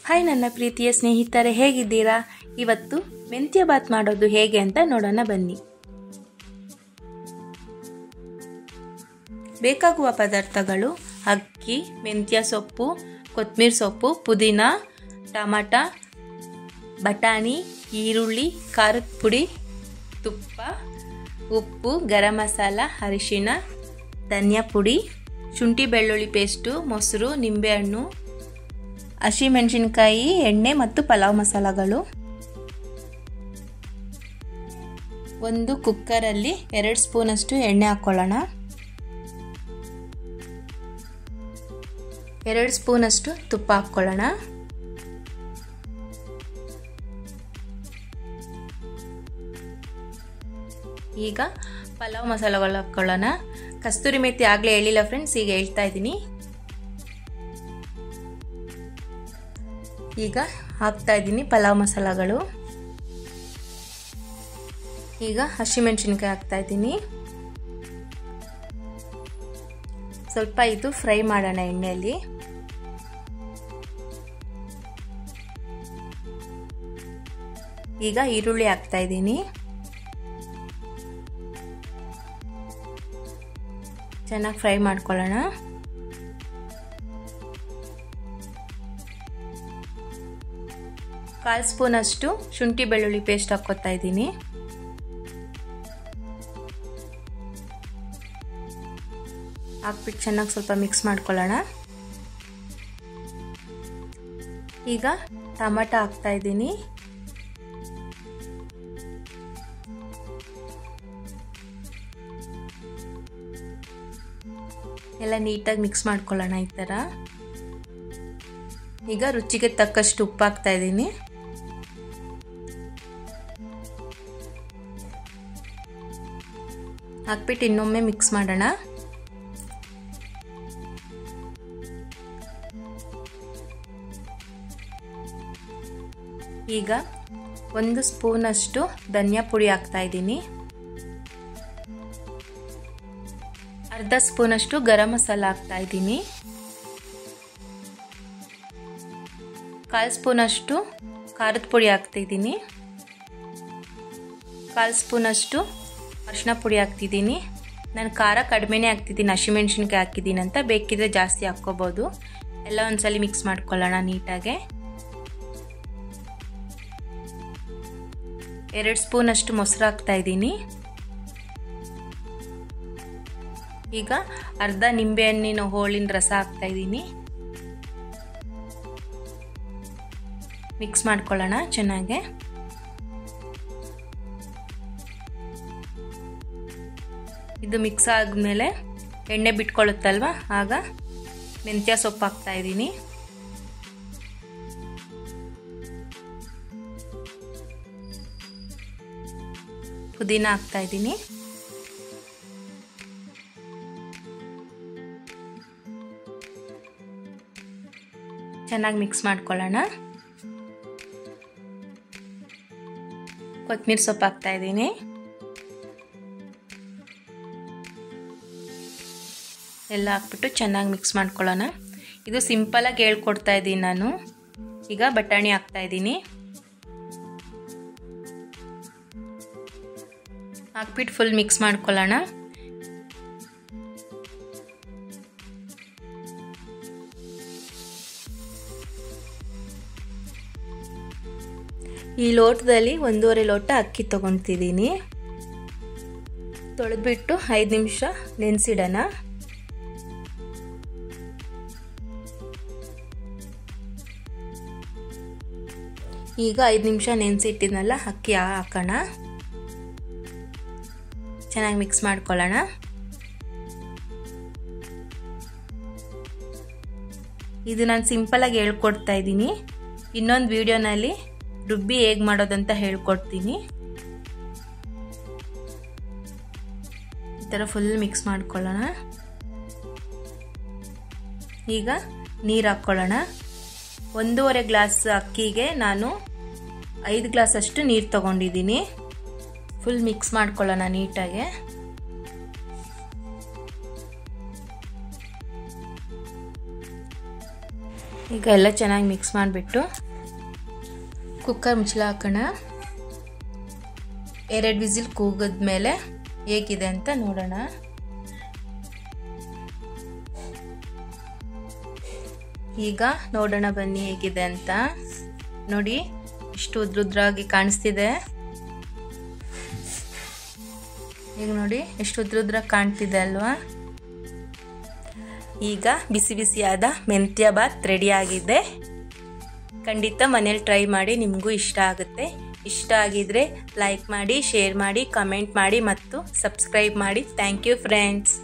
Hi ನನ್ನ ಪ್ರೀತಿಯ ಸ್ನೇಹಿತರೆ, ಹೇಗಿದ್ದೀರಾ? ಇವತ್ತು ಮೆಂತ್ಯ ಬಾತ್ ಮಾಡೋದು ಹೇಗೆ ಅಂತ ನೋಡೋಣ ಬನ್ನಿ. ಬೇಕಾಗುವ ಪದಾರ್ಥಗಳು: ಅಕ್ಕಿ, ಮೆಂತ್ಯ ಸೊಪ್ಪು, ಕೊತ್ತಂಬರಿ ಸೊಪ್ಪು, ಪುದೀನ, ಟಮಾಟ, ಬಟಾಣಿ, ಈರುಳ್ಳಿ, ಖಾರದ ಪುಡಿ, ತುಪ್ಪ, ಉಪ್ಪು, ಗರಂ ಮಸಾಲ, ಅರಿಶಿಣ, ಧನಿಯಾ ಪುಡಿ, ಶುಂಠಿ ಬೆಳ್ಳುಳ್ಳಿ ಪೇಸ್ಟು, ಮೊಸರು, ನಿಂಬೆಹಣ್ಣು, ಹಸಿಮೆಣಸಿನಕಾಯಿ, ಎಣ್ಣೆ ಮತ್ತು ಪಲಾವ್ ಮಸಾಲಗಳು. ಒಂದು ಕುಕ್ಕರಲ್ಲಿ 2 ಸ್ಪೂನಷ್ಟು ಎಣ್ಣೆ ಹಾಕ್ಕೊಳ್ಳೋಣ. 2 ಸ್ಪೂನಷ್ಟು ತುಪ್ಪ ಹಾಕ್ಕೊಳ್ಳೋಣ. ಈಗ ಪಲಾವ್ ಮಸಾಲಗಳು ಹಾಕ್ಕೊಳ್ಳೋಣ. ಕಸ್ತೂರಿ ಮೆಥಿ ಆಗಲೇ ಹೇಳಿಲ್ಲ ಫ್ರೆಂಡ್ಸ್, ಈಗ ಹೇಳ್ತಾ ಇದ್ದೀನಿ. ಈಗ ಹಾಕ್ತಾ ಇದ್ದೀನಿ ಪಲಾವ್ ಮಸಾಲಗಳು. ಈಗ ಹಸಿಮೆಣಸಿನಕಾಯಿ ಹಾಕ್ತಾ ಇದ್ದೀನಿ. ಸ್ವಲ್ಪ ಇದು ಫ್ರೈ ಮಾಡೋಣ ಎಣ್ಣೆಯಲ್ಲಿ. ಈಗ ಈರುಳ್ಳಿ ಹಾಕ್ತಾ ಇದ್ದೀನಿ. ಚೆನ್ನಾಗಿ ಫ್ರೈ ಮಾಡ್ಕೊಳ್ಳೋಣ. ಕಾಲು ಸ್ಪೂನಷ್ಟು ಶುಂಠಿ ಬೆಳ್ಳುಳ್ಳಿ ಪೇಸ್ಟ್ ಹಾಕ್ಕೊತಾ ಇದ್ದೀನಿ. ಹಾಕ್ಬಿಟ್ಟು ಚೆನ್ನಾಗಿ ಸ್ವಲ್ಪ ಮಿಕ್ಸ್ ಮಾಡ್ಕೊಳ್ಳೋಣ. ಈಗ ಟಮಾಟ ಹಾಕ್ತಾ ಇದ್ದೀನಿ. ಎಲ್ಲ ನೀಟಾಗಿ ಮಿಕ್ಸ್ ಮಾಡ್ಕೊಳ್ಳೋಣ ಈ ಥರ. ಈಗ ರುಚಿಗೆ ತಕ್ಕಷ್ಟು ಉಪ್ಪು ಹಾಕ್ತಾ ಇದ್ದೀನಿ. ಹಾಕ್ಬಿಟ್ಟು ಇನ್ನೊಮ್ಮೆ ಮಿಕ್ಸ್ ಮಾಡೋಣ. ಈಗ 1 ಸ್ಪೂನಷ್ಟು ಧನಿಯಾ ಪುಡಿ ಹಾಕ್ತಾ ಇದ್ದೀನಿ. ಅರ್ಧ ಸ್ಪೂನಷ್ಟು ಗರಂ ಮಸಾಲ ಹಾಕ್ತಾ ಇದ್ದೀನಿ. 1/4 ಸ್ಪೂನಷ್ಟು ಖಾರದ ಪುಡಿ ಹಾಕ್ತಿದ್ದೀನಿ. 1/4 ಸ್ಪೂನಷ್ಟು ಅರಿಶಿನ ಪುಡಿ ಹಾಕ್ತಿದ್ದೀನಿ. ನಾನು ಖಾರ ಕಡಿಮೆನೇ ಹಾಕ್ತಿದ್ದೀನಿ, ಹಸಿಮೆಣಸಿನಕಾಯಿ ಹಾಕಿದ್ದೀನಿ ಅಂತ. ಬೇಕಿದ್ರೆ ಜಾಸ್ತಿ ಹಾಕ್ಕೋಬೋದು. ಎಲ್ಲ ಒಂದ್ಸಲಿ ಮಿಕ್ಸ್ ಮಾಡ್ಕೊಳ್ಳೋಣ ನೀಟಾಗೆ. 2 ಸ್ಪೂನಷ್ಟು ಮೊಸರು ಹಾಕ್ತಾ ಇದ್ದೀನಿ. ಈಗ ಅರ್ಧ ನಿಂಬೆಹಣ್ಣಿನ ಹೋಳಿನ ರಸ ಹಾಕ್ತಾ ಇದ್ದೀನಿ. ಮಿಕ್ಸ್ ಮಾಡ್ಕೊಳ್ಳೋಣ ಚೆನ್ನಾಗೆ. ಇದು ಮಿಕ್ಸ್ ಆದಮೇಲೆ ಎಣ್ಣೆ ಬಿಟ್ಕೊಳ್ಳುತ್ತಲ್ವ, ಆಗ ಮೆಂತ್ಯ ಸೊಪ್ಪು ಹಾಕ್ತಾ ಇದ್ದೀನಿ. ಪುದೀನ ಹಾಕ್ತಾ ಇದ್ದೀನಿ. ಚೆನ್ನಾಗಿ ಮಿಕ್ಸ್ ಮಾಡ್ಕೊಳ್ಳೋಣ. ಕೊತ್ತಂಬರಿ ಸೊಪ್ಪು ಹಾಕ್ತಾ ಇದ್ದೀನಿ. ಎಲ್ಲ ಹಾಕ್ಬಿಟ್ಟು ಚೆನ್ನಾಗಿ ಮಿಕ್ಸ್ ಮಾಡ್ಕೊಳ್ಳೋಣ. ಇದು ಸಿಂಪಲಾಗಿ ಹೇಳ್ಕೊಡ್ತಾ ಇದ್ದೀನಿ ನಾನು. ಈಗ ಬಟಾಣಿ ಹಾಕ್ತಾ ಇದ್ದೀನಿ. ಹಾಕ್ಬಿಟ್ಟು ಫುಲ್ ಮಿಕ್ಸ್ ಮಾಡ್ಕೊಳ್ಳೋಣ. ಈ ಲೋಟದಲ್ಲಿ 1.5 ಲೋಟ ಅಕ್ಕಿ ತಗೊತಿದ್ದೀನಿ. ತೊಳೆದ್ಬಿಟ್ಟು 5 ನಿಮಿಷ ನೆನೆಸಿಡೋಣ. ಈಗ 5 ನಿಮಿಷ ನೆನೆಸಿಟ್ಟಿದ್ನಲ್ಲ, ಅಕ್ಕಿ ಹಾಕೋಣ. ಚೆನ್ನಾಗಿ ಮಿಕ್ಸ್ ಮಾಡ್ಕೊಳ್ಳೋಣ. ಇದು ನಾನು ಸಿಂಪಲಾಗಿ ಹೇಳ್ಕೊಡ್ತಾ ಇದ್ದೀನಿ. ಇನ್ನೊಂದು ವಿಡಿಯೋನಲ್ಲಿ ರುಬ್ಬಿ ಹೇಗೆ ಮಾಡೋದಂತ ಹೇಳ್ಕೊಡ್ತೀನಿ. ಈ ಥರ ಫುಲ್ ಮಿಕ್ಸ್ ಮಾಡ್ಕೊಳ್ಳೋಣ. ಈಗ ನೀರು ಹಾಕ್ಕೊಳ್ಳೋಣ. 1.5 ಗ್ಲಾಸ್ ಅಕ್ಕಿಗೆ ನಾನು 5 ಗ್ಲಾಸ್ ಅಷ್ಟು ನೀರು ತಗೊಂಡಿದ್ದೀನಿ. ಫುಲ್ ಮಿಕ್ಸ್ ಮಾಡ್ಕೊಳ್ಳೋಣ ನೀಟಾಗೆ. ಈಗ ಎಲ್ಲ ಚೆನ್ನಾಗಿ ಮಿಕ್ಸ್ ಮಾಡಿಬಿಟ್ಟು ಕುಕ್ಕರ್ ಮುಚ್ಚಳ ಹಾಕೋಣ. 2 ವಿಸಿಲ್ ಕೂಗಿದ್ಮೇಲೆ ಹೇಗಿದೆ ಅಂತ ನೋಡೋಣ. ಈಗ ನೋಡೋಣ ಬನ್ನಿ ಹೇಗಿದೆ ಅಂತ. ನೋಡಿ ಎಷ್ಟು ಉದ್ರುದ್ರಾಗಿ ಕಾಣಿಸ್ತಿದೆ. ಈಗ ನೋಡಿ ಎಷ್ಟು ಉದ್ರುದ್ರಾಗಿ ಕಾಣ್ತಿದೆ ಅಲ್ವಾ. ಈಗ ಬಿಸಿ ಬಿಸಿಯಾದ ಮೆಂತ್ಯ ಬಾತ್ ರೆಡಿ ಆಗಿದೆ. ಖಂಡಿತ ಮನೇಲಿ ಟ್ರೈ ಮಾಡಿ, ನಿಮಗೂ ಇಷ್ಟ ಆಗುತ್ತೆ. ಇಷ್ಟ ಆಗಿದ್ರೆ ಲೈಕ್ ಮಾಡಿ, ಶೇರ್ ಮಾಡಿ, ಕಮೆಂಟ್ ಮಾಡಿ ಮತ್ತು ಸಬ್ಸ್ಕ್ರೈಬ್ ಮಾಡಿ. Thank you friends.